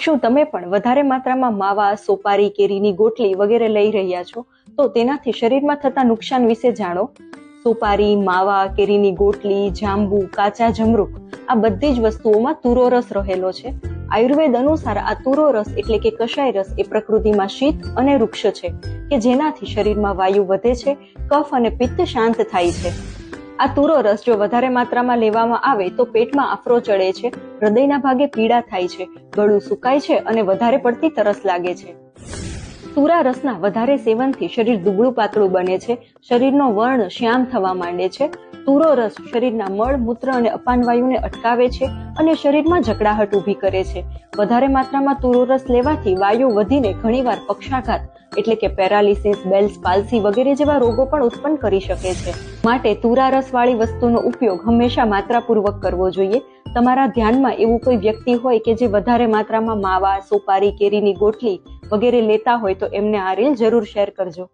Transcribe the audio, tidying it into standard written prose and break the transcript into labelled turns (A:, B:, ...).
A: શું તમે પણ વધારે માત્રામાં માવા, સોપારી, કેરીની ગોટલી વગેરે લઈ રહ્યા છો તો તેનાથી શરીરમાં થતા નુકસાન વિશે જાણો. સોપારી, માવા, કેરીની ગોટલી, જાંબુ, કાચા જમરૂખ આ બધી જ વસ્તુઓમાં તુરો રસ રહેલો છે. આયુર્વેદ અનુસાર આ તુરો રસ એટલે કે કષાય રસ એ પ્રકૃતિમાં શીત અને વૃક્ષ છે કે જેનાથી શરીરમાં વાયુ વધે છે, કફ અને પિત્ત શાંત થાય છે. આ તુરો રસ જો વધારે માત્રામાં લેવામાં આવે તો પેટમાં આફરો ચડે છે, હૃદયના ભાગે પીડા થાય છે, ગળું સુકાય છે અને વધારે પડતી તરસ લાગે છે. તુરા રસના વધારે સેવનથી શરીર દુબળું પાતળું બને છે, શરીરનો વર્ણ શ્યામ થવા માંડે છે. તુરો રસ શરીરના મળ, મૂત્ર અને અપાનવાયુને અટકાવે છે અને શરીરમાં જકડાહટ ઊભી કરે છે. વધારે માત્રામાં તુરો રસ લેવાથી વાયુ વધીને ઘણીવાર પક્ષાઘાત એટલે કે પેરાલિસિસ, બેલ્સ પાલ્સી વગેરે જેવા રોગો પણ ઉત્પન્ન કરી શકે છે. માટે તુરા રસ વાળી વસ્તુનો ઉપયોગ હંમેશા માત્રાપૂર્વક કરવો જોઈએ. તમારા ધ્યાનમાં એવું કોઈ વ્યક્તિ હોય કે જે વધારે માત્રામાં માવા, સોપારી, કેરીની ગોટલી વગેરે લેતા હોય તો એમને આ રીલ જરૂર શેર કરજો.